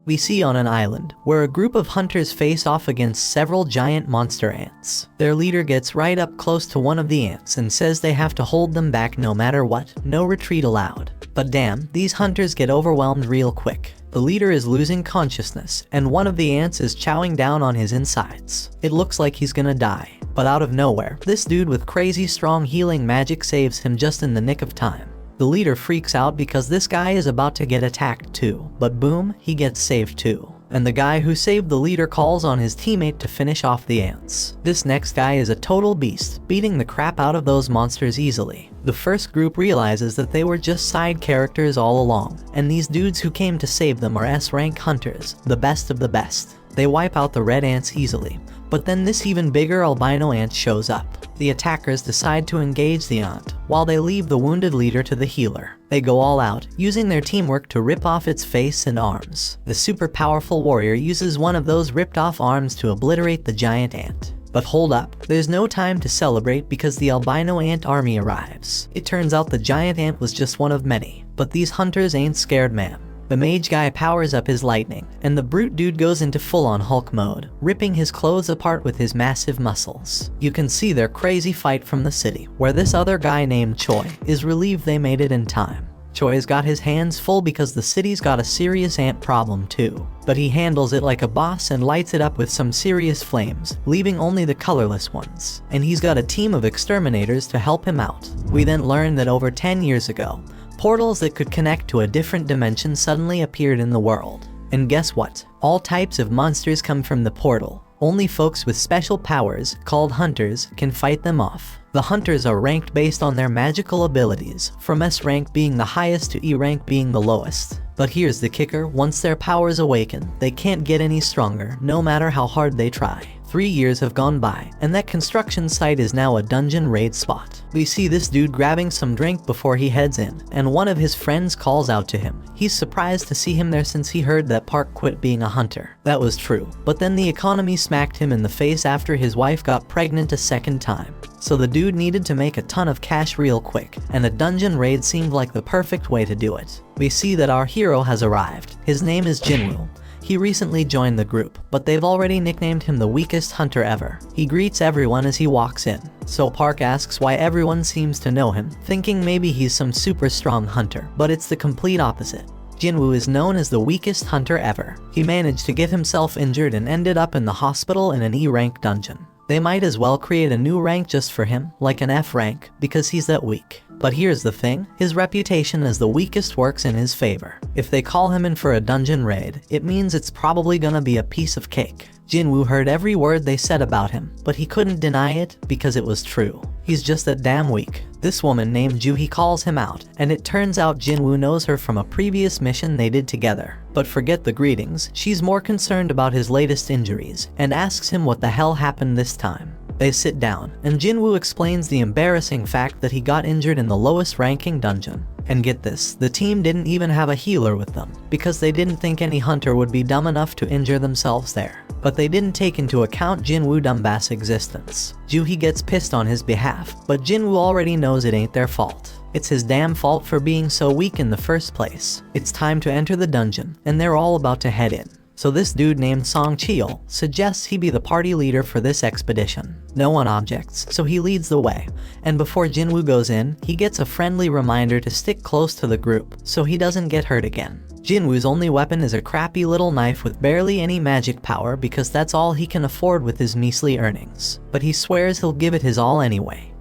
We see on an island, where a group of hunters face off against several giant monster ants. Their leader gets right up close to one of the ants and says they have to hold them back no matter what, no retreat allowed. But damn, these hunters get overwhelmed real quick. The leader is losing consciousness, and one of the ants is chowing down on his insides. It looks like he's gonna die. But out of nowhere, this dude with crazy strong healing magic saves him just in the nick of time. The leader freaks out because this guy is about to get attacked too, but boom, he gets saved too. And the guy who saved the leader calls on his teammate to finish off the ants. This next guy is a total beast, beating the crap out of those monsters easily. The first group realizes that they were just side characters all along, and these dudes who came to save them are S-rank hunters, the best of the best. They wipe out the red ants easily, but then this even bigger albino ant shows up. The attackers decide to engage the ant, while they leave the wounded leader to the healer. They go all out, using their teamwork to rip off its face and arms. The super powerful warrior uses one of those ripped off arms to obliterate the giant ant. But hold up, there's no time to celebrate because the albino ant army arrives. It turns out the giant ant was just one of many, but these hunters ain't scared, man. The mage guy powers up his lightning, and the brute dude goes into full-on Hulk mode, ripping his clothes apart with his massive muscles. You can see their crazy fight from the city, where this other guy named Choi is relieved they made it in time. Choi's got his hands full because the city's got a serious ant problem too. But he handles it like a boss and lights it up with some serious flames, leaving only the colorless ones. And he's got a team of exterminators to help him out. We then learn that over 10 years ago, portals that could connect to a different dimension suddenly appeared in the world. And guess what? All types of monsters come from the portal. Only folks with special powers, called hunters, can fight them off. The hunters are ranked based on their magical abilities, from S rank being the highest to E rank being the lowest. But here's the kicker, once their powers awaken, they can't get any stronger, no matter how hard they try. 3 years have gone by, and that construction site is now a dungeon raid spot. We see this dude grabbing some drink before he heads in, and one of his friends calls out to him. He's surprised to see him there since he heard that Park quit being a hunter. That was true, but then the economy smacked him in the face after his wife got pregnant a second time. So the dude needed to make a ton of cash real quick, and a dungeon raid seemed like the perfect way to do it. We see that our hero has arrived. His name is Jinwoo. He recently joined the group, but they've already nicknamed him the weakest hunter ever. He greets everyone as he walks in, so Park asks why everyone seems to know him, thinking maybe he's some super strong hunter, but it's the complete opposite. Jinwoo is known as the weakest hunter ever. He managed to get himself injured and ended up in the hospital in an E-rank dungeon. They might as well create a new rank just for him, like an F rank, because he's that weak. But here's the thing, his reputation as the weakest works in his favor. If they call him in for a dungeon raid, it means it's probably gonna be a piece of cake. Jinwoo heard every word they said about him, but he couldn't deny it because it was true. He's just that damn weak. This woman named Juhi calls him out, and it turns out Jinwoo knows her from a previous mission they did together. But forget the greetings, she's more concerned about his latest injuries, and asks him what the hell happened this time. They sit down, and Jinwoo explains the embarrassing fact that he got injured in the lowest ranking dungeon. And get this, the team didn't even have a healer with them, because they didn't think any hunter would be dumb enough to injure themselves there. But they didn't take into account Jinwoo Dumbass' existence. Juhi gets pissed on his behalf, but Jinwoo already knows it ain't their fault. It's his damn fault for being so weak in the first place. It's time to enter the dungeon, and they're all about to head in. So this dude named Song Cheol suggests he be the party leader for this expedition. No one objects, so he leads the way, and before Jinwoo goes in, he gets a friendly reminder to stick close to the group, so he doesn't get hurt again. Jinwoo's only weapon is a crappy little knife with barely any magic power because that's all he can afford with his measly earnings. But he swears he'll give it his all anyway.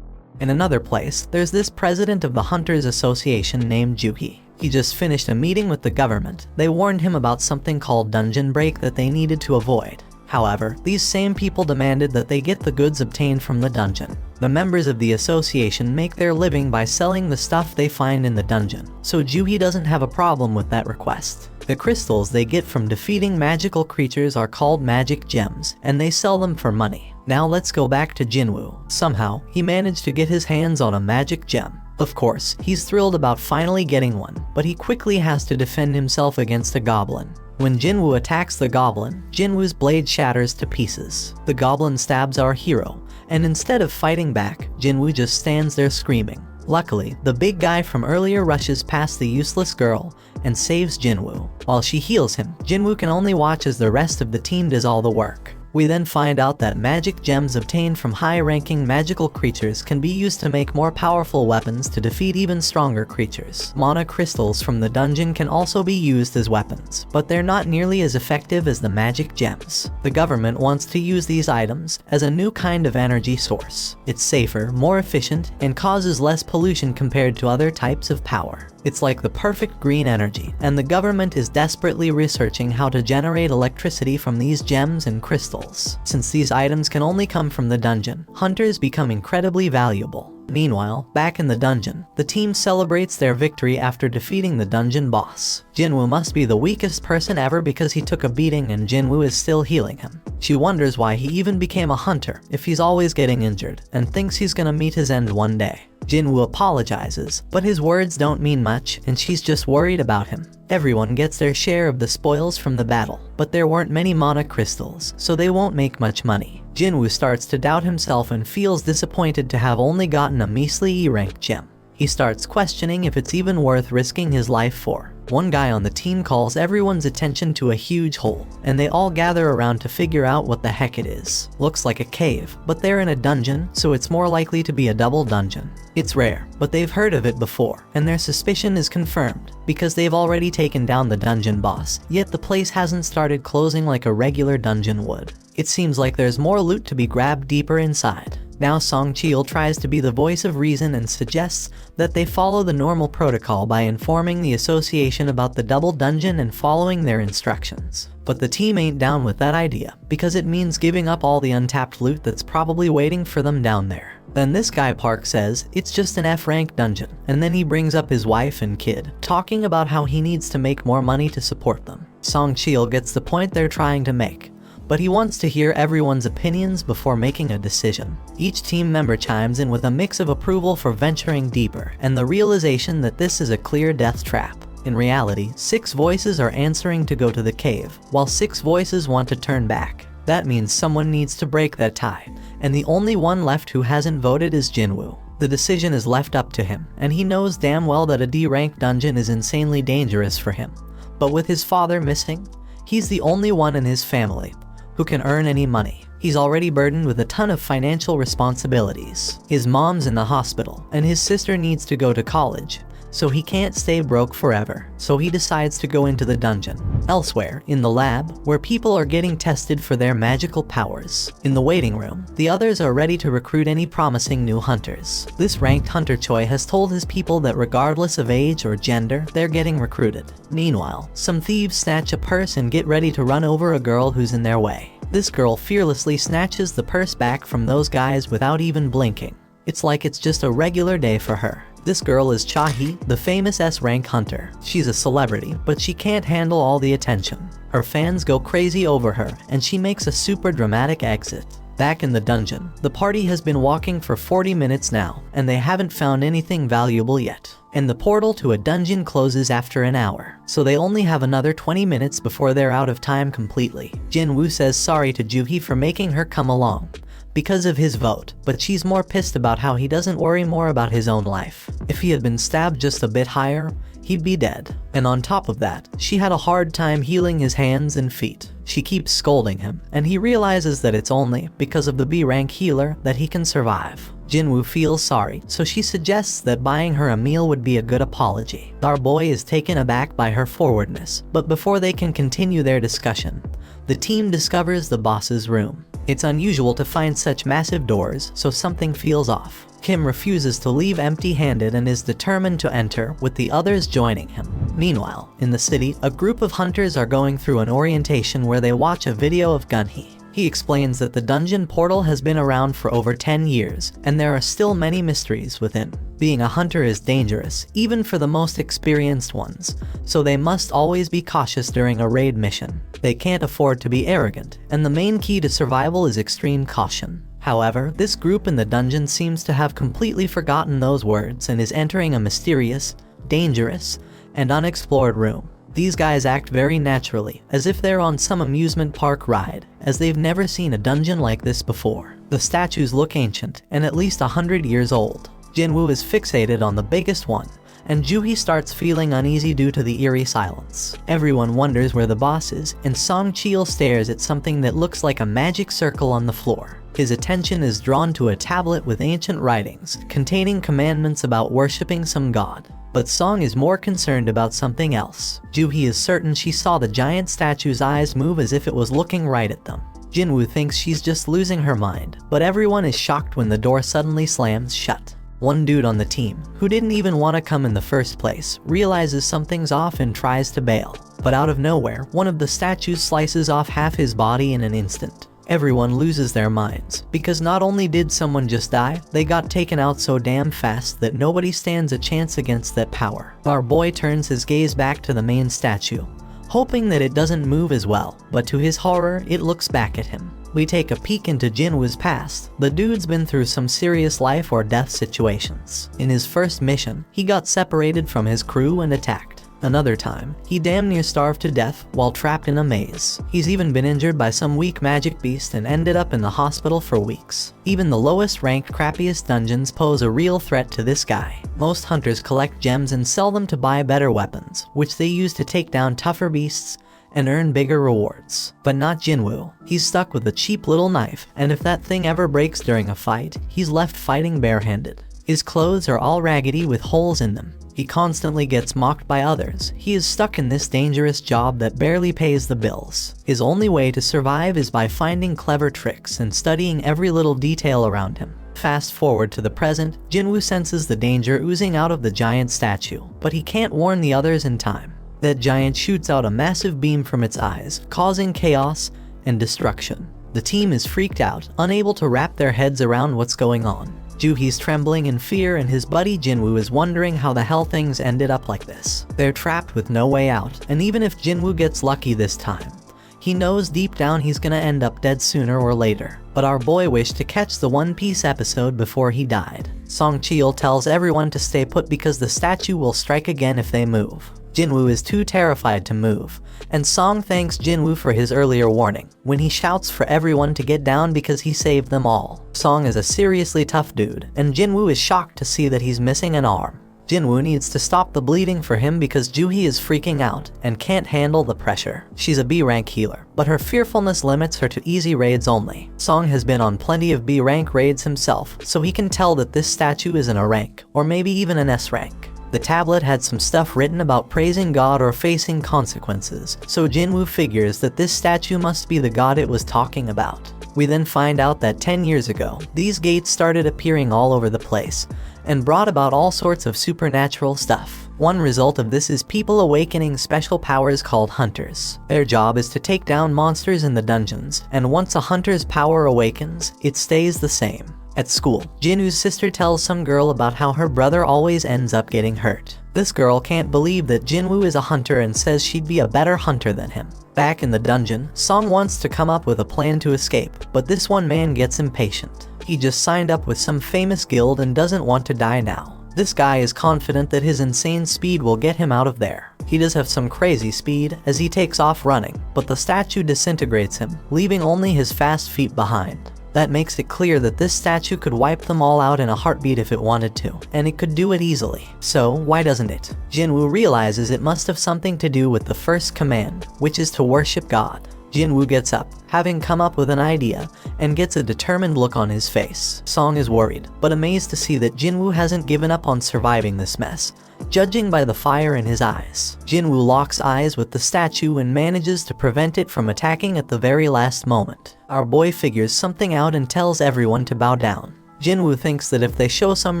In another place, there's this president of the Hunters Association named Juhi. He just finished a meeting with the government. They warned him about something called dungeon break that they needed to avoid. However, these same people demanded that they get the goods obtained from the dungeon. The members of the association make their living by selling the stuff they find in the dungeon, so Juhi doesn't have a problem with that request. The crystals they get from defeating magical creatures are called magic gems, and they sell them for money. Now let's go back to Jinwoo. Somehow, he managed to get his hands on a magic gem. Of course, he's thrilled about finally getting one, but he quickly has to defend himself against a goblin. When Jinwoo attacks the goblin, Jinwoo's blade shatters to pieces. The goblin stabs our hero, and instead of fighting back, Jinwoo just stands there screaming. Luckily, the big guy from earlier rushes past the useless girl and saves Jinwoo. While she heals him, Jinwoo can only watch as the rest of the team does all the work. We then find out that magic gems obtained from high-ranking magical creatures can be used to make more powerful weapons to defeat even stronger creatures. Mana crystals from the dungeon can also be used as weapons, but they're not nearly as effective as the magic gems. The government wants to use these items as a new kind of energy source. It's safer, more efficient, and causes less pollution compared to other types of power. It's like the perfect green energy, and the government is desperately researching how to generate electricity from these gems and crystals. Since these items can only come from the dungeon, hunters become incredibly valuable. Meanwhile, back in the dungeon, the team celebrates their victory after defeating the dungeon boss. Jinwoo must be the weakest person ever because he took a beating and Jinwoo is still healing him. She wonders why he even became a hunter if he's always getting injured, and thinks he's gonna meet his end one day. Jinwoo apologizes, but his words don't mean much and she's just worried about him. Everyone gets their share of the spoils from the battle, but there weren't many mana crystals, so they won't make much money. Jinwoo starts to doubt himself and feels disappointed to have only gotten a measly E-rank gem. He starts questioning if it's even worth risking his life for. One guy on the team calls everyone's attention to a huge hole, and they all gather around to figure out what the heck it is. Looks like a cave, but they're in a dungeon, so it's more likely to be a double dungeon. It's rare, but they've heard of it before, and their suspicion is confirmed, because they've already taken down the dungeon boss, yet the place hasn't started closing like a regular dungeon would. It seems like there's more loot to be grabbed deeper inside. Now Song Cheol tries to be the voice of reason and suggests that they follow the normal protocol by informing the association about the double dungeon and following their instructions. But the team ain't down with that idea, because it means giving up all the untapped loot that's probably waiting for them down there. Then this guy Park says it's just an F-rank dungeon, and then he brings up his wife and kid, talking about how he needs to make more money to support them. Song Cheol gets the point they're trying to make, but he wants to hear everyone's opinions before making a decision. Each team member chimes in with a mix of approval for venturing deeper and the realization that this is a clear death trap. In reality, 6 voices are answering to go to the cave, while 6 voices want to turn back. That means someone needs to break that tie, and the only one left who hasn't voted is Jinwoo. The decision is left up to him, and he knows damn well that a D-rank dungeon is insanely dangerous for him. But with his father missing, he's the only one in his family who can earn any money. He's already burdened with a ton of financial responsibilities. His mom's in the hospital, and his sister needs to go to college, so he can't stay broke forever. So he decides to go into the dungeon. Elsewhere, in the lab, where people are getting tested for their magical powers. In the waiting room, the others are ready to recruit any promising new hunters. This ranked hunter Choi has told his people that regardless of age or gender, they're getting recruited. Meanwhile, some thieves snatch a purse and get ready to run over a girl who's in their way. This girl fearlessly snatches the purse back from those guys without even blinking. It's like it's just a regular day for her. This girl is Cha-hee, the famous S-rank hunter. She's a celebrity, but she can't handle all the attention. Her fans go crazy over her, and she makes a super dramatic exit. Back in the dungeon, the party has been walking for 40 minutes now, and they haven't found anything valuable yet. And the portal to a dungeon closes after an hour, so they only have another 20 minutes before they're out of time completely. Jinwoo says sorry to Joo-hee for making her come along because of his vote, but she's more pissed about how he doesn't worry more about his own life. If he had been stabbed just a bit higher, he'd be dead. And on top of that, she had a hard time healing his hands and feet. She keeps scolding him, and he realizes that it's only because of the B-rank healer that he can survive. Jinwoo feels sorry, so she suggests that buying her a meal would be a good apology. Our boy is taken aback by her forwardness, but before they can continue their discussion, the team discovers the boss's room. It's unusual to find such massive doors, so something feels off. Kim refuses to leave empty-handed and is determined to enter, with the others joining him. Meanwhile, in the city, a group of hunters are going through an orientation where they watch a video of Gunhee. He explains that the dungeon portal has been around for over 10 years, and there are still many mysteries within. Being a hunter is dangerous, even for the most experienced ones, so they must always be cautious during a raid mission. They can't afford to be arrogant, and the main key to survival is extreme caution. However, this group in the dungeon seems to have completely forgotten those words and is entering a mysterious, dangerous, and unexplored room. These guys act very naturally, as if they're on some amusement park ride, as they've never seen a dungeon like this before. The statues look ancient, and at least 100 years old. Jinwoo is fixated on the biggest one, and Joohee starts feeling uneasy due to the eerie silence. Everyone wonders where the boss is, and Song Chil stares at something that looks like a magic circle on the floor. His attention is drawn to a tablet with ancient writings, containing commandments about worshipping some god. But Song is more concerned about something else. Joohee is certain she saw the giant statue's eyes move as if it was looking right at them. Jinwoo thinks she's just losing her mind, but everyone is shocked when the door suddenly slams shut. One dude on the team, who didn't even want to come in the first place, realizes something's off and tries to bail. But out of nowhere, one of the statues slices off half his body in an instant. Everyone loses their minds, because not only did someone just die, they got taken out so damn fast that nobody stands a chance against that power. Our boy turns his gaze back to the main statue, hoping that it doesn't move as well, but to his horror, it looks back at him. We take a peek into Jinwoo's past. The dude's been through some serious life or death situations. In his first mission, he got separated from his crew and attacked. Another time, he damn near starved to death while trapped in a maze. He's even been injured by some weak magic beast and ended up in the hospital for weeks. Even the lowest ranked, crappiest dungeons pose a real threat to this guy. Most hunters collect gems and sell them to buy better weapons, which they use to take down tougher beasts and earn bigger rewards. But not Jinwoo. He's stuck with a cheap little knife, and if that thing ever breaks during a fight, he's left fighting barehanded. His clothes are all raggedy with holes in them. He constantly gets mocked by others. He is stuck in this dangerous job that barely pays the bills. His only way to survive is by finding clever tricks and studying every little detail around him. Fast forward to the present, Jinwoo senses the danger oozing out of the giant statue, but he can't warn the others in time. That giant shoots out a massive beam from its eyes, causing chaos and destruction. The team is freaked out, unable to wrap their heads around what's going on. Joohee's trembling in fear, and his buddy Jinwoo is wondering how the hell things ended up like this. They're trapped with no way out, and even if Jinwoo gets lucky this time, he knows deep down he's gonna end up dead sooner or later. But our boy wished to catch the One Piece episode before he died. Song Chil tells everyone to stay put because the statue will strike again if they move. Jinwoo is too terrified to move, and Song thanks Jinwoo for his earlier warning, when he shouts for everyone to get down because he saved them all. Song is a seriously tough dude, and Jinwoo is shocked to see that he's missing an arm. Jinwoo needs to stop the bleeding for him because Joohee is freaking out and can't handle the pressure. She's a B rank healer, but her fearfulness limits her to easy raids only. Song has been on plenty of B rank raids himself, so he can tell that this statue isn't a rank, or maybe even an S rank. The tablet had some stuff written about praising God or facing consequences, so Jinwoo figures that this statue must be the god it was talking about. We then find out that 10 years ago, these gates started appearing all over the place, and brought about all sorts of supernatural stuff. One result of this is people awakening special powers called hunters. Their job is to take down monsters in the dungeons, and once a hunter's power awakens, it stays the same. At school, Jinwoo's sister tells some girl about how her brother always ends up getting hurt. This girl can't believe that Jinwoo is a hunter and says she'd be a better hunter than him. Back in the dungeon, Song wants to come up with a plan to escape, but this one man gets impatient. He just signed up with some famous guild and doesn't want to die now. This guy is confident that his insane speed will get him out of there. He does have some crazy speed as he takes off running, but the statue disintegrates him, leaving only his fast feet behind. That makes it clear that this statue could wipe them all out in a heartbeat if it wanted to, and it could do it easily. So why doesn't it? Jinwoo realizes it must have something to do with the first command, which is to worship God. Jinwoo gets up, having come up with an idea, and gets a determined look on his face. Song is worried, but amazed to see that Jinwoo hasn't given up on surviving this mess, judging by the fire in his eyes. Jinwoo locks eyes with the statue and manages to prevent it from attacking at the very last moment. Our boy figures something out and tells everyone to bow down. Jinwoo thinks that if they show some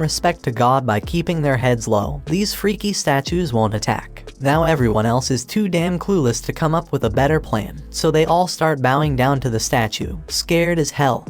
respect to God by keeping their heads low, these freaky statues won't attack. Now everyone else is too damn clueless to come up with a better plan, so they all start bowing down to the statue, scared as hell,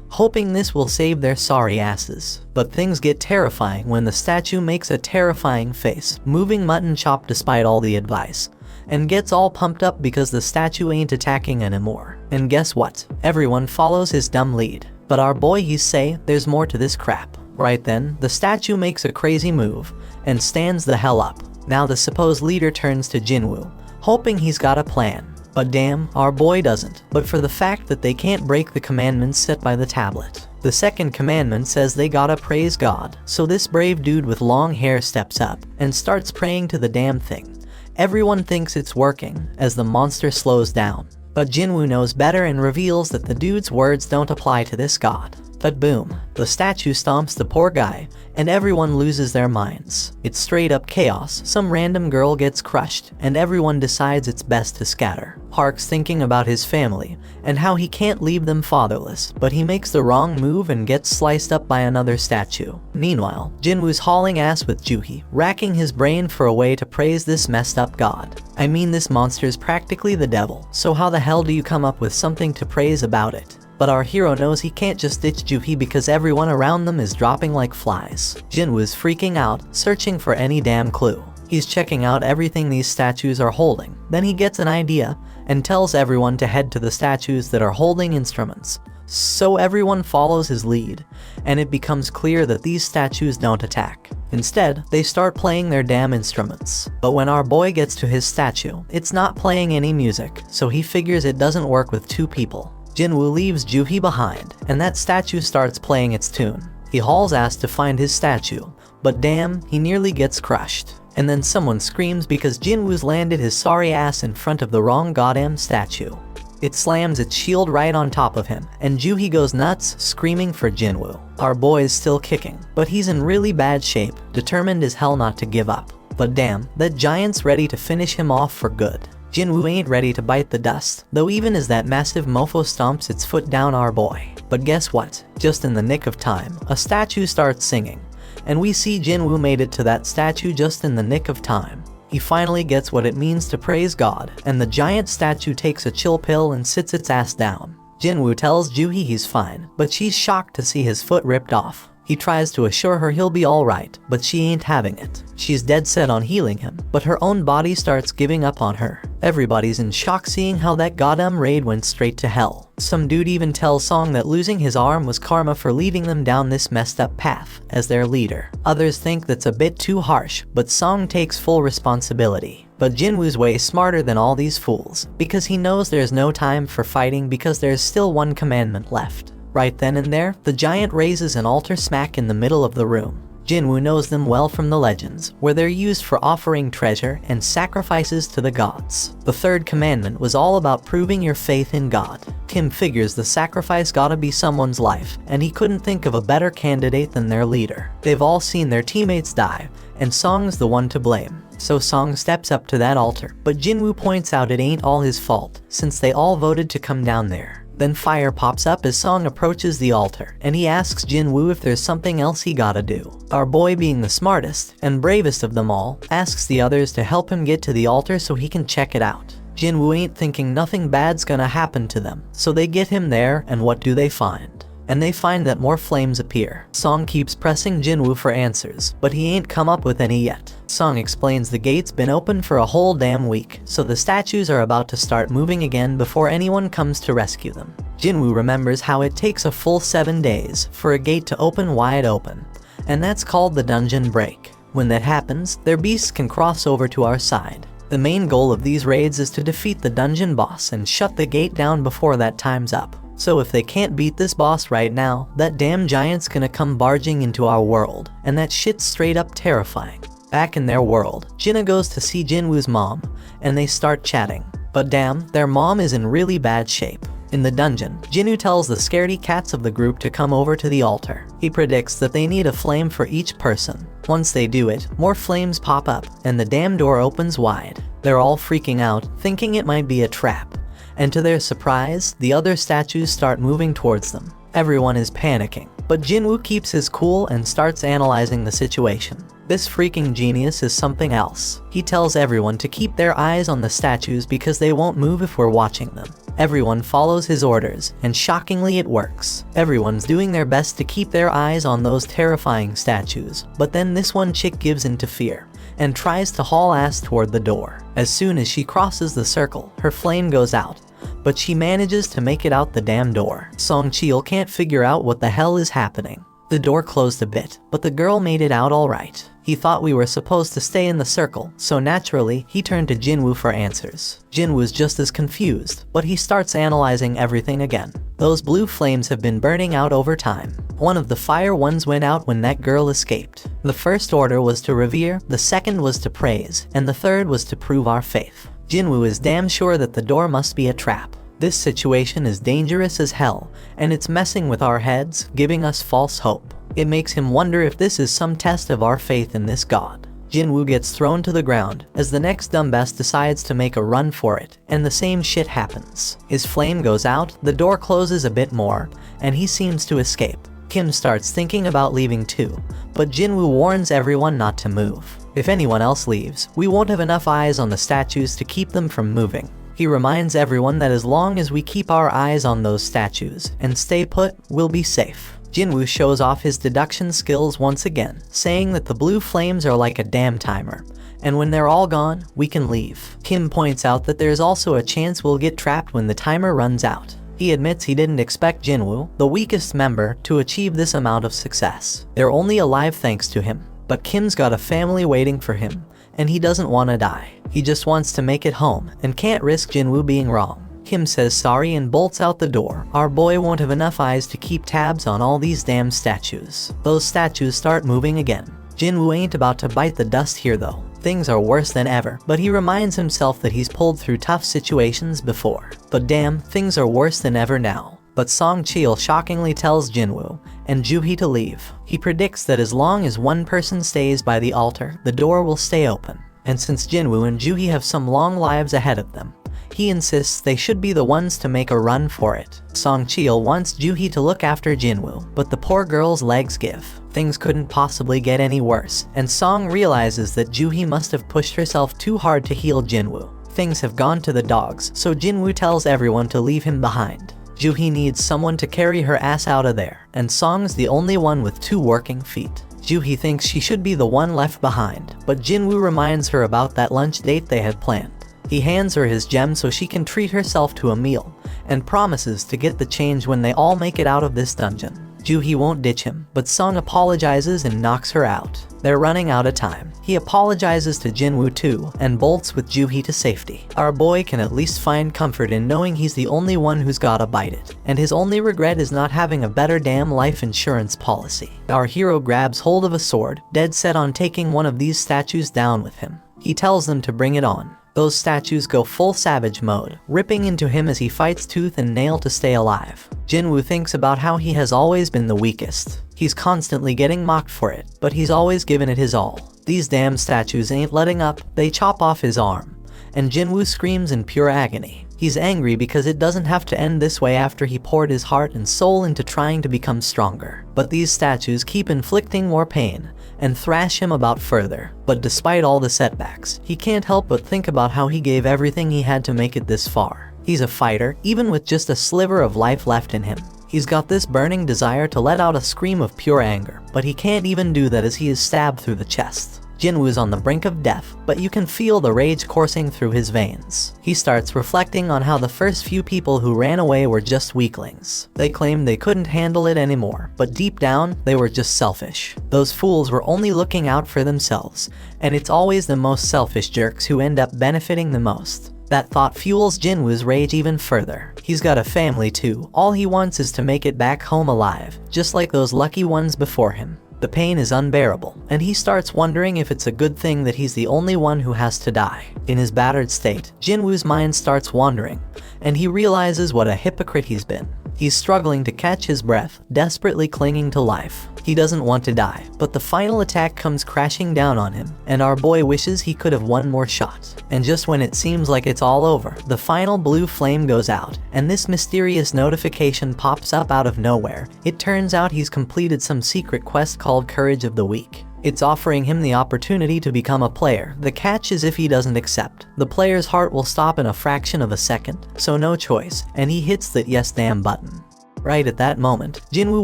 hoping this will save their sorry asses. But things get terrifying when the statue makes a terrifying face, moving mutton chop despite all the advice, and gets all pumped up because the statue ain't attacking anymore. And guess what? Everyone follows his dumb lead. But our boy he's say there's more to this crap. Right then, the statue makes a crazy move and stands the hell up. Now the supposed leader turns to Jinwoo, hoping he's got a plan. But damn, our boy doesn't, but for the fact that they can't break the commandments set by the tablet. The second commandment says they gotta praise God, so this brave dude with long hair steps up and starts praying to the damn thing. Everyone thinks it's working as the monster slows down, but Jinwoo knows better and reveals that the dude's words don't apply to this god. But boom, the statue stomps the poor guy, and everyone loses their minds. It's straight up chaos. Some random girl gets crushed, and everyone decides it's best to scatter. Park's thinking about his family, and how he can't leave them fatherless, but he makes the wrong move and gets sliced up by another statue. Meanwhile, Jinwoo's hauling ass with Juhi, racking his brain for a way to praise this messed up god. I mean, this monster's practically the devil, so how the hell do you come up with something to praise about it? But our hero knows he can't just ditch Juhi because everyone around them is dropping like flies. Jinwoo's freaking out, searching for any damn clue. He's checking out everything these statues are holding. Then he gets an idea and tells everyone to head to the statues that are holding instruments. So everyone follows his lead, and it becomes clear that these statues don't attack. Instead, they start playing their damn instruments. But when our boy gets to his statue, it's not playing any music, so he figures it doesn't work with two people. Jinwoo leaves Juhi behind, and that statue starts playing its tune. He hauls ass to find his statue, but damn, he nearly gets crushed. And then someone screams because Jinwoo's landed his sorry ass in front of the wrong goddamn statue. It slams its shield right on top of him, and Juhi goes nuts, screaming for Jinwoo. Our boy is still kicking, but he's in really bad shape, determined as hell not to give up. But damn, that giant's ready to finish him off for good. Jinwoo ain't ready to bite the dust, though even as that massive mofo stomps its foot down our boy. But guess what? Just in the nick of time, a statue starts singing, and we see Jinwoo made it to that statue just in the nick of time. He finally gets what it means to praise God, and the giant statue takes a chill pill and sits its ass down. Jinwoo tells Juhi he's fine, but she's shocked to see his foot ripped off. He tries to assure her he'll be alright, but she ain't having it. She's dead set on healing him, but her own body starts giving up on her. Everybody's in shock seeing how that goddamn raid went straight to hell. Some dude even tells Song that losing his arm was karma for leading them down this messed up path as their leader. Others think that's a bit too harsh, but Song takes full responsibility. But Jinwoo's way smarter than all these fools, because he knows there's no time for fighting because there's still one commandment left. Right then and there, the giant raises an altar smack in the middle of the room. Jinwoo knows them well from the legends, where they're used for offering treasure and sacrifices to the gods. The third commandment was all about proving your faith in God. Kim figures the sacrifice gotta be someone's life, and he couldn't think of a better candidate than their leader. They've all seen their teammates die, and Song's the one to blame. So Song steps up to that altar, but Jinwoo points out it ain't all his fault, since they all voted to come down there. Then fire pops up as Song approaches the altar, and he asks Jinwoo if there's something else he gotta do. Our boy, being the smartest and bravest of them all, asks the others to help him get to the altar so he can check it out. Jinwoo ain't thinking nothing bad's gonna happen to them, so they get him there, and what do they find? And they find that more flames appear. Song keeps pressing Jinwoo for answers, but he ain't come up with any yet. Song explains the gate's been open for a whole damn week, so the statues are about to start moving again before anyone comes to rescue them. Jinwoo remembers how it takes a full 7 days for a gate to open wide open, and that's called the dungeon break. When that happens, their beasts can cross over to our side. The main goal of these raids is to defeat the dungeon boss and shut the gate down before that time's up. So if they can't beat this boss right now, that damn giant's gonna come barging into our world, and that shit's straight up terrifying. Back in their world, Jinna goes to see Jinwoo's mom, and they start chatting. But damn, their mom is in really bad shape. In the dungeon, Jinwoo tells the scaredy cats of the group to come over to the altar. He predicts that they need a flame for each person. Once they do it, more flames pop up, and the damn door opens wide. They're all freaking out, thinking it might be a trap. And to their surprise, the other statues start moving towards them. Everyone is panicking, but Jinwoo keeps his cool and starts analyzing the situation. This freaking genius is something else. He tells everyone to keep their eyes on the statues because they won't move if we're watching them. Everyone follows his orders, and shockingly it works. Everyone's doing their best to keep their eyes on those terrifying statues, but then this one chick gives in to fear and tries to haul ass toward the door. As soon as she crosses the circle, her flame goes out, but she manages to make it out the damn door. Song Cheol can't figure out what the hell is happening. The door closed a bit, but the girl made it out alright. He thought we were supposed to stay in the circle, so naturally, he turned to Jinwoo for answers. Jinwoo's just as confused, but he starts analyzing everything again. Those blue flames have been burning out over time. One of the fire ones went out when that girl escaped. The first order was to revere, the second was to praise, and the third was to prove our faith. Jinwoo is damn sure that the door must be a trap. This situation is dangerous as hell, and it's messing with our heads, giving us false hope. It makes him wonder if this is some test of our faith in this god. Jinwoo gets thrown to the ground as the next dumbass decides to make a run for it, and the same shit happens. His flame goes out, the door closes a bit more, and he seems to escape. Kim starts thinking about leaving too, but Jinwoo warns everyone not to move. If anyone else leaves, we won't have enough eyes on the statues to keep them from moving. He reminds everyone that as long as we keep our eyes on those statues and stay put, we'll be safe. Jinwoo shows off his deduction skills once again, saying that the blue flames are like a damn timer, and when they're all gone, we can leave. Kim points out that there's also a chance we'll get trapped when the timer runs out. He admits he didn't expect Jinwoo, the weakest member, to achieve this amount of success. They're only alive thanks to him, but Kim's got a family waiting for him, and he doesn't want to die. He just wants to make it home, and can't risk Jinwoo being wrong. Kim says sorry and bolts out the door. Our boy won't have enough eyes to keep tabs on all these damn statues. Those statues start moving again. Jinwoo ain't about to bite the dust here though. Things are worse than ever, but he reminds himself that he's pulled through tough situations before. But damn, things are worse than ever now. But Song Cheol shockingly tells Jinwoo and Juhee to leave. He predicts that as long as one person stays by the altar, the door will stay open. And since Jinwoo and Juhee have some long lives ahead of them, he insists they should be the ones to make a run for it. Song Cheol wants Juhee to look after Jinwoo, but the poor girl's legs give. Things couldn't possibly get any worse, and Song realizes that Juhee must have pushed herself too hard to heal Jinwoo. Things have gone to the dogs, so Jinwoo tells everyone to leave him behind. Juhee needs someone to carry her ass out of there, and Song's the only one with 2 working feet. Juhee thinks she should be the one left behind, but Jinwoo reminds her about that lunch date they had planned. He hands her his gem so she can treat herself to a meal, and promises to get the change when they all make it out of this dungeon. Juhee won't ditch him, but Sung apologizes and knocks her out. They're running out of time. He apologizes to Jinwoo too, and bolts with Juhee to safety. Our boy can at least find comfort in knowing he's the only one who's gotta bite it, and his only regret is not having a better damn life insurance policy. Our hero grabs hold of a sword, dead set on taking one of these statues down with him. He tells them to bring it on. Those statues go full savage mode, ripping into him as he fights tooth and nail to stay alive. Jinwoo thinks about how he has always been the weakest. He's constantly getting mocked for it, but he's always given it his all. These damn statues ain't letting up, they chop off his arm, and Jinwoo screams in pure agony. He's angry because it doesn't have to end this way after he poured his heart and soul into trying to become stronger. But these statues keep inflicting more pain, and thrash him about further. But despite all the setbacks, he can't help but think about how he gave everything he had to make it this far. He's a fighter, even with just a sliver of life left in him. He's got this burning desire to let out a scream of pure anger, but he can't even do that as he is stabbed through the chest. Jinwoo's on the brink of death, but you can feel the rage coursing through his veins. He starts reflecting on how the first few people who ran away were just weaklings. They claimed they couldn't handle it anymore, but deep down, they were just selfish. Those fools were only looking out for themselves, and it's always the most selfish jerks who end up benefiting the most. That thought fuels Jinwoo's rage even further. He's got a family too. All he wants is to make it back home alive, just like those lucky ones before him. The pain is unbearable, and he starts wondering if it's a good thing that he's the only one who has to die. In his battered state, Jinwoo's mind starts wandering, and he realizes what a hypocrite he's been. He's struggling to catch his breath, desperately clinging to life. He doesn't want to die, but the final attack comes crashing down on him, and our boy wishes he could have one more shot. And just when it seems like it's all over, the final blue flame goes out, and this mysterious notification pops up out of nowhere. It turns out he's completed some secret quest called Courage of the Weak. It's offering him the opportunity to become a player. The catch is if he doesn't accept, the player's heart will stop in a fraction of a second, so no choice, and he hits that yes damn button. Right at that moment, Jinwoo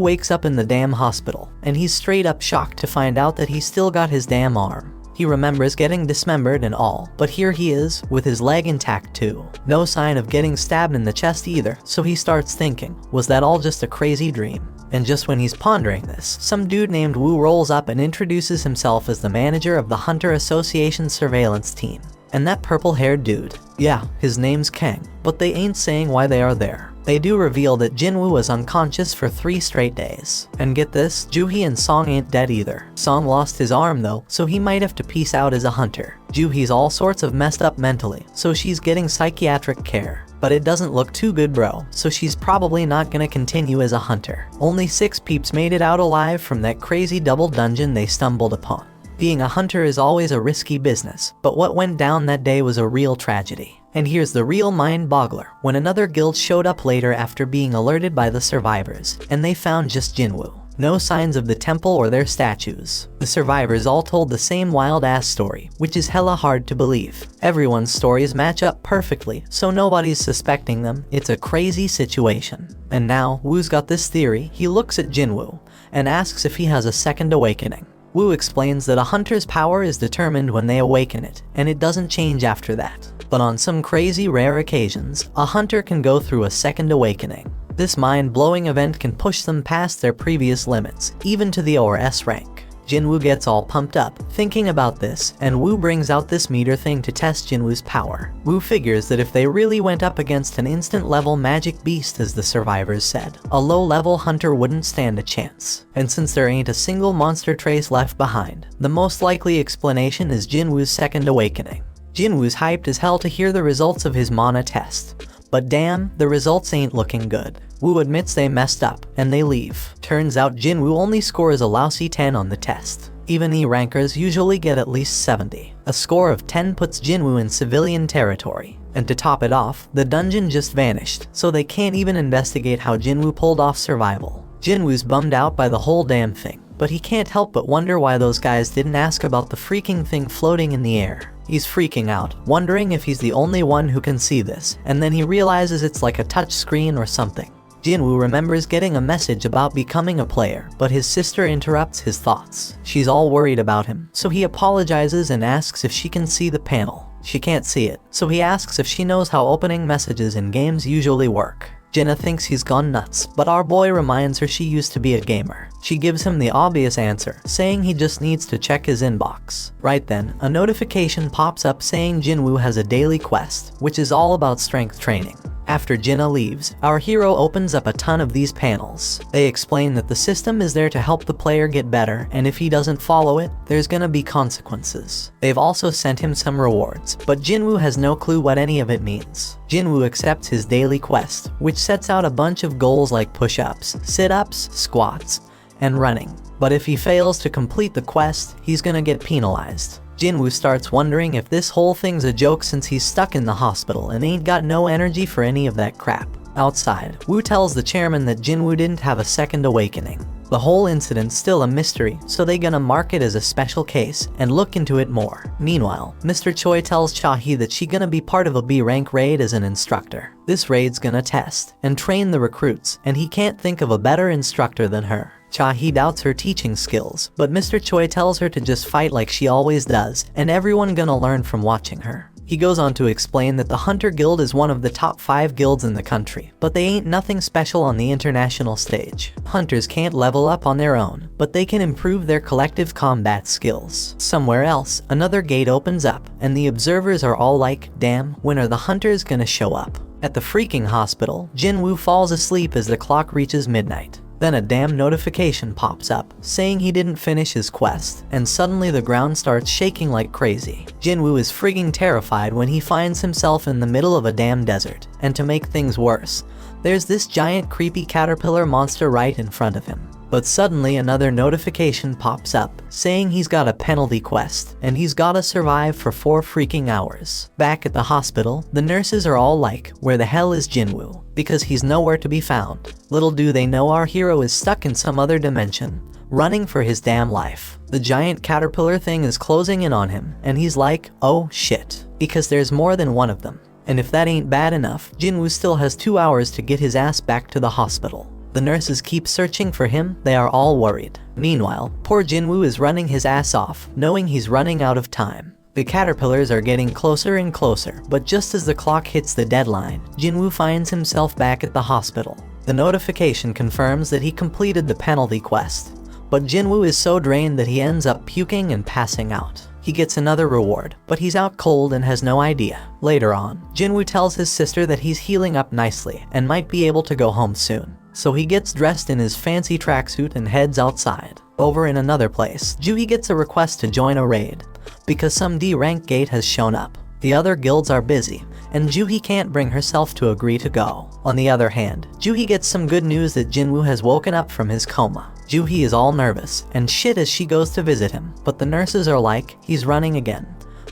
wakes up in the damn hospital, and he's straight up shocked to find out that he's still got his damn arm. He remembers getting dismembered and all, but here he is, with his leg intact too. No sign of getting stabbed in the chest either, so he starts thinking, was that all just a crazy dream? And just when he's pondering this, some dude named Woo rolls up and introduces himself as the manager of the Hunter Association surveillance team. And that purple-haired dude, yeah, his name's Kang, but they ain't saying why they are there. They do reveal that Jinwoo was unconscious for 3 straight days. And get this, Joohee and Song ain't dead either. Song lost his arm though, so he might have to peace out as a hunter. Joohee's all sorts of messed up mentally, so she's getting psychiatric care. But it doesn't look too good, bro, so she's probably not gonna continue as a hunter. Only 6 peeps made it out alive from that crazy double dungeon they stumbled upon. Being a hunter is always a risky business, but what went down that day was a real tragedy. And here's the real mind-boggler, when another guild showed up later after being alerted by the survivors, and they found just Jinwoo. No signs of the temple or their statues. The survivors all told the same wild-ass story, which is hella hard to believe. Everyone's stories match up perfectly, so nobody's suspecting them. It's a crazy situation. And now, Woo's got this theory. He looks at Jinwoo and asks if he has a second awakening. Woo explains that a hunter's power is determined when they awaken it, and it doesn't change after that. But on some crazy rare occasions, a hunter can go through a second awakening. This mind-blowing event can push them past their previous limits, even to the ORS rank. Jinwoo gets all pumped up, thinking about this, and Woo brings out this meter thing to test Jinwoo's power. Woo figures that if they really went up against an instant-level magic beast as the survivors said, a low-level hunter wouldn't stand a chance. And since there ain't a single monster trace left behind, the most likely explanation is Jinwoo's second awakening. Jinwoo's hyped as hell to hear the results of his mana test. But damn, the results ain't looking good. Woo admits they messed up, and they leave. Turns out Jinwoo only scores a lousy 10 on the test. Even E-rankers usually get at least 70. A score of 10 puts Jinwoo in civilian territory. And to top it off, the dungeon just vanished, so they can't even investigate how Jinwoo pulled off survival. Jinwoo's bummed out by the whole damn thing, but he can't help but wonder why those guys didn't ask about the freaking thing floating in the air. He's freaking out, wondering if he's the only one who can see this, and then he realizes it's like a touch screen or something. Jinwoo remembers getting a message about becoming a player, but his sister interrupts his thoughts. She's all worried about him, so he apologizes and asks if she can see the panel. She can't see it, so he asks if she knows how opening messages in games usually work. Jinna thinks he's gone nuts, but our boy reminds her she used to be a gamer. She gives him the obvious answer, saying he just needs to check his inbox. Right then, a notification pops up saying Jinwoo has a daily quest, which is all about strength training. After Jinna leaves, our hero opens up a ton of these panels. They explain that the system is there to help the player get better, and if he doesn't follow it, there's gonna be consequences. They've also sent him some rewards, but Jinwoo has no clue what any of it means. Jinwoo accepts his daily quest, which sets out a bunch of goals like push-ups, sit-ups, squats, and running. But if he fails to complete the quest, he's gonna get penalized. Jinwoo starts wondering if this whole thing's a joke since he's stuck in the hospital and ain't got no energy for any of that crap. Outside, Woo tells the chairman that Jinwoo didn't have a second awakening. The whole incident's still a mystery, so they gonna mark it as a special case and look into it more. Meanwhile, Mr. Choi tells Cha-hee that she gonna be part of a B-rank raid as an instructor. This raid's gonna test and train the recruits, and he can't think of a better instructor than her. Cha-hee doubts her teaching skills, but Mr. Choi tells her to just fight like she always does, and everyone gonna learn from watching her. He goes on to explain that the Hunter Guild is one of the top 5 guilds in the country, but they ain't nothing special on the international stage. Hunters can't level up on their own, but they can improve their collective combat skills. Somewhere else, another gate opens up, and the observers are all like, damn, when are the hunters gonna show up? At the freaking hospital, Jinwoo falls asleep as the clock reaches midnight. Then a damn notification pops up, saying he didn't finish his quest, and suddenly the ground starts shaking like crazy. Jinwoo is frigging terrified when he finds himself in the middle of a damn desert, and to make things worse, there's this giant creepy caterpillar monster right in front of him. But suddenly another notification pops up, saying he's got a penalty quest, and he's gotta survive for 4 freaking hours. Back at the hospital, the nurses are all like, where the hell is Jinwoo? Because he's nowhere to be found. Little do they know our hero is stuck in some other dimension, running for his damn life. The giant caterpillar thing is closing in on him, and he's like, oh shit, because there's more than one of them. And if that ain't bad enough, Jinwoo still has 2 hours to get his ass back to the hospital. The nurses keep searching for him, they are all worried. Meanwhile, poor Jinwoo is running his ass off, knowing he's running out of time. The caterpillars are getting closer and closer, but just as the clock hits the deadline, Jinwoo finds himself back at the hospital. The notification confirms that he completed the penalty quest, but Jinwoo is so drained that he ends up puking and passing out. He gets another reward, but he's out cold and has no idea. Later on, Jinwoo tells his sister that he's healing up nicely and might be able to go home soon. So he gets dressed in his fancy tracksuit and heads outside. Over in another place, Juhi gets a request to join a raid, because some D-rank gate has shown up. The other guilds are busy, and Juhi can't bring herself to agree to go. On the other hand, Juhi gets some good news that Jinwoo has woken up from his coma. Juhi is all nervous and shit as she goes to visit him, but the nurses are like, he's running again,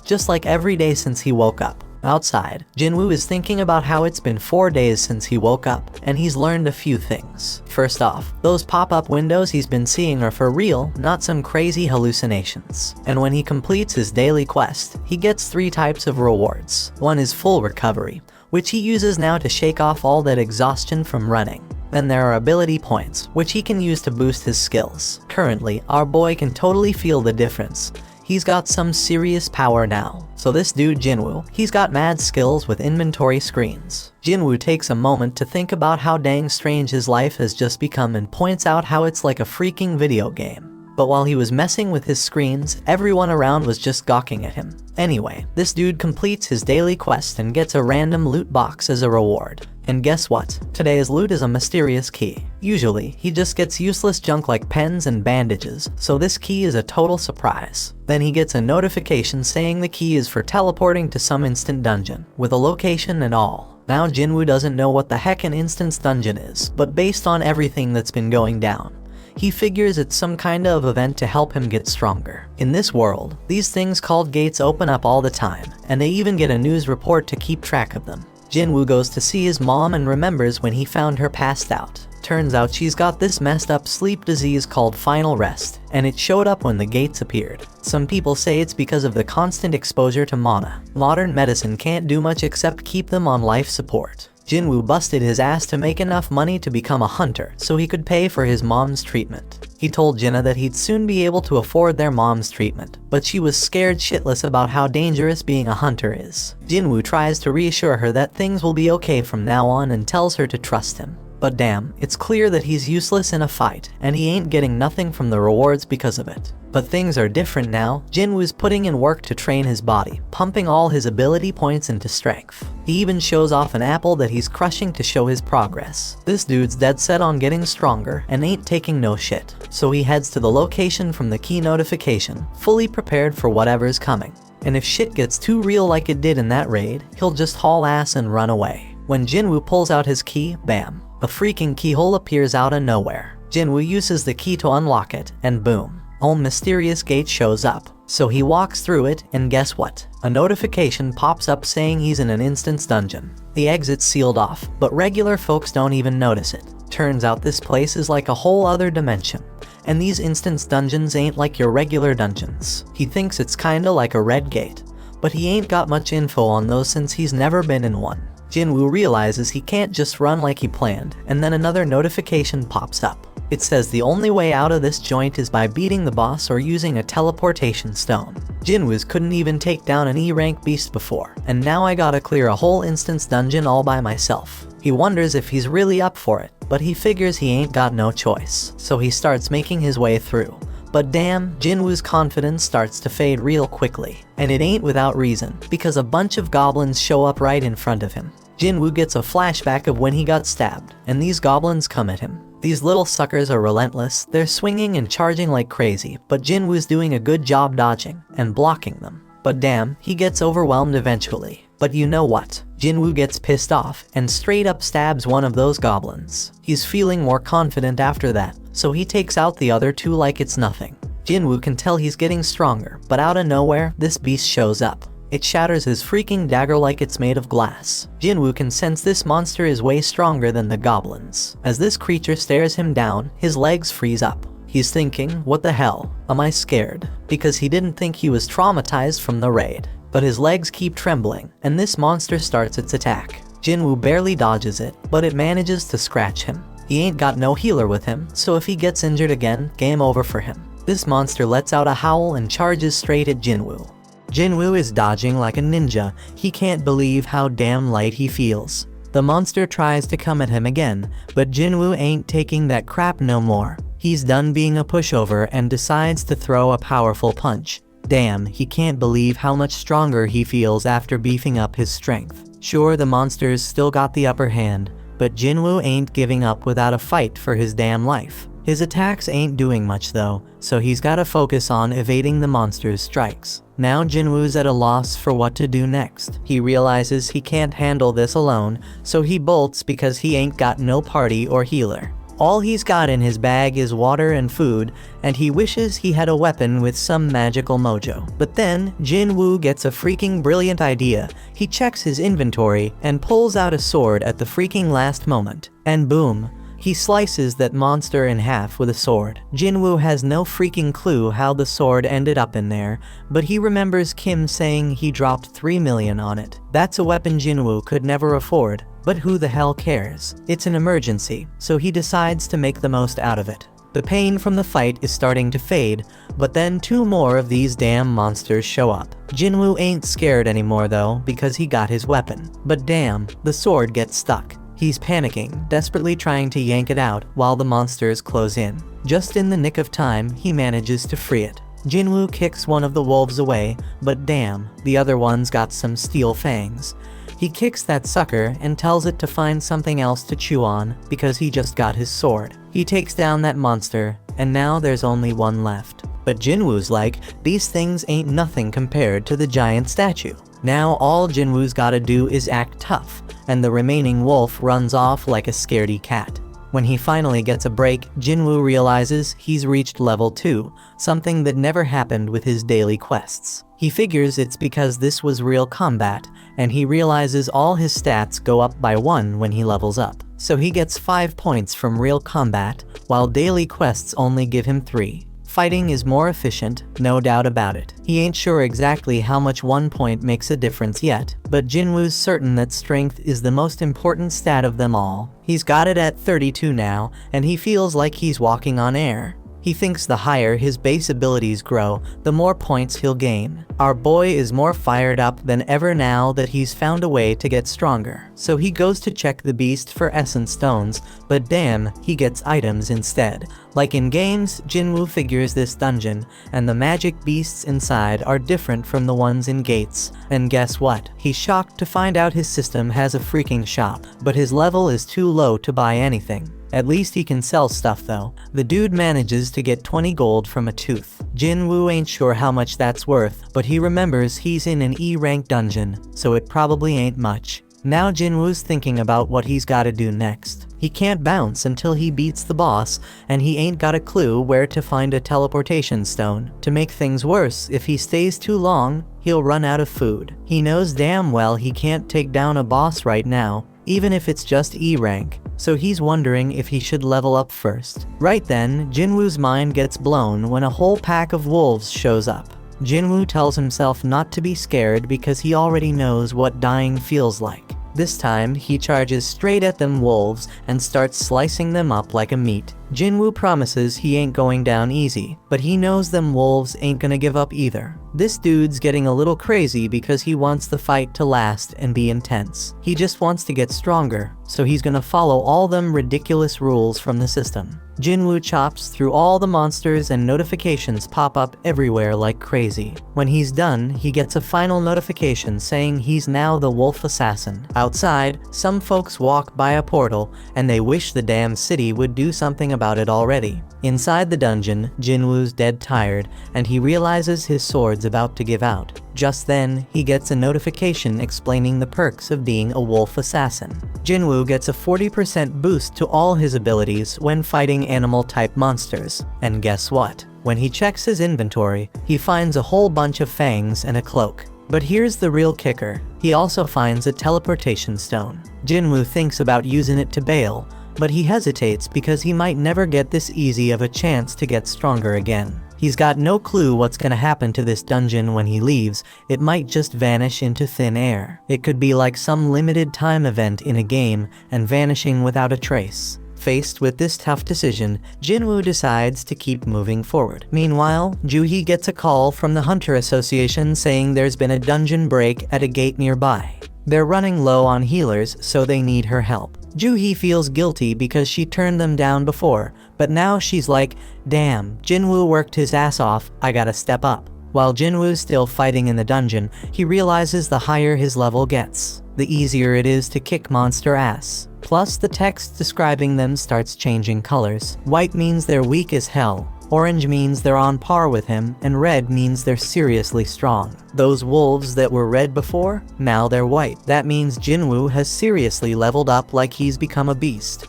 just like every day since he woke up. Outside, Jinwoo is thinking about how it's been 4 days since he woke up, and he's learned a few things. First off, those pop-up windows he's been seeing are for real, not some crazy hallucinations. And when he completes his daily quest, he gets 3 types of rewards. One is full recovery, which he uses now to shake off all that exhaustion from running. Then there are ability points, which he can use to boost his skills. Currently, our boy can totally feel the difference. He's got some serious power now. So this dude Jinwoo, he's got mad skills with inventory screens. Jinwoo takes a moment to think about how dang strange his life has just become and points out how it's like a freaking video game. But while he was messing with his screens, everyone around was just gawking at him. Anyway, this dude completes his daily quest and gets a random loot box as a reward. And guess what? Today's loot is a mysterious key. Usually, he just gets useless junk like pens and bandages, so this key is a total surprise. Then he gets a notification saying the key is for teleporting to some instant dungeon, with a location and all. Now Jinwoo doesn't know what the heck an instance dungeon is, but based on everything that's been going down, he figures it's some kind of event to help him get stronger. In this world, these things called gates open up all the time, and they even get a news report to keep track of them. Jinwoo goes to see his mom and remembers when he found her passed out. Turns out she's got this messed up sleep disease called final rest, and it showed up when the gates appeared. Some people say it's because of the constant exposure to mana. Modern medicine can't do much except keep them on life support. Jinwoo busted his ass to make enough money to become a hunter so he could pay for his mom's treatment. He told Jinna that he'd soon be able to afford their mom's treatment, but she was scared shitless about how dangerous being a hunter is. Jinwoo tries to reassure her that things will be okay from now on and tells her to trust him. But damn, it's clear that he's useless in a fight, and he ain't getting nothing from the rewards because of it. But things are different now. Jinwoo's putting in work to train his body, pumping all his ability points into strength. He even shows off an apple that he's crushing to show his progress. This dude's dead set on getting stronger and ain't taking no shit. So he heads to the location from the key notification, fully prepared for whatever's coming. And if shit gets too real like it did in that raid, he'll just haul ass and run away. When Jinwoo pulls out his key, bam, a freaking keyhole appears out of nowhere. Jinwoo uses the key to unlock it, and boom, a mysterious gate shows up. So he walks through it, and guess what? A notification pops up saying he's in an instance dungeon. The exit's sealed off, but regular folks don't even notice it. Turns out this place is like a whole other dimension, and these instance dungeons ain't like your regular dungeons. He thinks it's kinda like a red gate, but he ain't got much info on those since he's never been in one. Jinwoo realizes he can't just run like he planned, and then another notification pops up. It says the only way out of this joint is by beating the boss or using a teleportation stone. Jinwoo's couldn't even take down an E-rank beast before, and now I gotta clear a whole instance dungeon all by myself. He wonders if he's really up for it, but he figures he ain't got no choice, so he starts making his way through. But damn, Jinwoo's confidence starts to fade real quickly. And it ain't without reason, because a bunch of goblins show up right in front of him. Jinwoo gets a flashback of when he got stabbed, and these goblins come at him. These little suckers are relentless, they're swinging and charging like crazy, but Jinwoo's doing a good job dodging and blocking them. But damn, he gets overwhelmed eventually. But you know what? Jinwoo gets pissed off and straight up stabs one of those goblins. He's feeling more confident after that, so he takes out the other two like it's nothing. Jinwoo can tell he's getting stronger, but out of nowhere, this beast shows up. It shatters his freaking dagger like it's made of glass. Jinwoo can sense this monster is way stronger than the goblins. As this creature stares him down, his legs freeze up. He's thinking, what the hell? Am I scared? Because he didn't think he was traumatized from the raid. But his legs keep trembling, and this monster starts its attack. Jinwoo barely dodges it, but it manages to scratch him. He ain't got no healer with him, so if he gets injured again, game over for him. This monster lets out a howl and charges straight at Jinwoo. Jinwoo is dodging like a ninja. He can't believe how damn light he feels. The monster tries to come at him again, but Jinwoo ain't taking that crap no more. He's done being a pushover and decides to throw a powerful punch. Damn, he can't believe how much stronger he feels after beefing up his strength. Sure, the monsters still got the upper hand, but Jinwoo ain't giving up without a fight for his damn life. His attacks ain't doing much though, so he's gotta focus on evading the monster's strikes. Now Jinwoo's at a loss for what to do next. He realizes he can't handle this alone, so he bolts because he ain't got no party or healer. All he's got in his bag is water and food, and he wishes he had a weapon with some magical mojo. But then, Jinwoo gets a freaking brilliant idea. He checks his inventory and pulls out a sword at the freaking last moment. And boom, he slices that monster in half with a sword. Jinwoo has no freaking clue how the sword ended up in there, but he remembers Kim saying he dropped 3 million on it. That's a weapon Jinwoo could never afford. But who the hell cares? It's an emergency, so he decides to make the most out of it. The pain from the fight is starting to fade, but then 2 more of these damn monsters show up. Jinwoo ain't scared anymore though, because he got his weapon. But damn, the sword gets stuck. He's panicking, desperately trying to yank it out while the monsters close in. Just in the nick of time, he manages to free it. Jinwoo kicks one of the wolves away, but damn, the other one's got some steel fangs. He kicks that sucker and tells it to find something else to chew on because he just got his sword. He takes down that monster, and now there's only one left. But Jinwoo's like, these things ain't nothing compared to the giant statue. Now all Jinwoo's gotta do is act tough, and the remaining wolf runs off like a scaredy cat. When he finally gets a break, Jinwoo realizes he's reached level 2, something that never happened with his daily quests. He figures it's because this was real combat, and he realizes all his stats go up by 1 when he levels up. So he gets 5 points from real combat, while daily quests only give him 3. Fighting is more efficient, no doubt about it. He ain't sure exactly how much 1 point makes a difference yet, but Jinwoo's certain that strength is the most important stat of them all. He's got it at 32 now, and he feels like he's walking on air. He thinks the higher his base abilities grow, the more points he'll gain. Our boy is more fired up than ever now that he's found a way to get stronger. So he goes to check the beast for essence stones, but damn, he gets items instead. Like in games, Jinwoo figures this dungeon, and the magic beasts inside are different from the ones in gates. And guess what? He's shocked to find out his system has a freaking shop, but his level is too low to buy anything. At least he can sell stuff though. The dude manages to get 20 gold from a tooth. Jinwoo ain't sure how much that's worth, but he remembers he's in an E-rank dungeon, so it probably ain't much. Now Jinwoo's thinking about what he's gotta do next. He can't bounce until he beats the boss, and he ain't got a clue where to find a teleportation stone. To make things worse, if he stays too long, he'll run out of food. He knows damn well he can't take down a boss right now, even if it's just E-rank, so he's wondering if he should level up first. Right then, Jinwoo's mind gets blown when a whole pack of wolves shows up. Jinwoo tells himself not to be scared because he already knows what dying feels like. This time, he charges straight at them wolves and starts slicing them up like a meat. Jinwoo promises he ain't going down easy, but he knows them wolves ain't gonna give up either. This dude's getting a little crazy because he wants the fight to last and be intense. He just wants to get stronger, so he's gonna follow all them ridiculous rules from the system. Jinwoo chops through all the monsters and notifications pop up everywhere like crazy. When he's done, he gets a final notification saying he's now the wolf assassin. Outside, some folks walk by a portal, and they wish the damn city would do something about it already. Inside the dungeon, Jinwoo's dead tired, and he realizes his sword's about to give out. Just then, he gets a notification explaining the perks of being a wolf assassin. Jinwoo gets a 40% boost to all his abilities when fighting animal-type monsters. And guess what? When he checks his inventory, he finds a whole bunch of fangs and a cloak. But here's the real kicker. He also finds a teleportation stone. Jinwoo thinks about using it to bail, but he hesitates because he might never get this easy of a chance to get stronger again. He's got no clue what's gonna happen to this dungeon when he leaves. It might just vanish into thin air. It could be like some limited time event in a game and vanishing without a trace. Faced with this tough decision, Jinwoo decides to keep moving forward. Meanwhile, Juhee gets a call from the Hunter Association saying there's been a dungeon break at a gate nearby. They're running low on healers, so they need her help. Juhee feels guilty because she turned them down before, but now she's like, damn, Jinwoo worked his ass off, I gotta step up. While Jinwoo's still fighting in the dungeon, he realizes the higher his level gets, the easier it is to kick monster ass. Plus, the text describing them starts changing colors. White means they're weak as hell, orange means they're on par with him, and red means they're seriously strong. Those wolves that were red before, now they're white. That means Jinwoo has seriously leveled up like he's become a beast.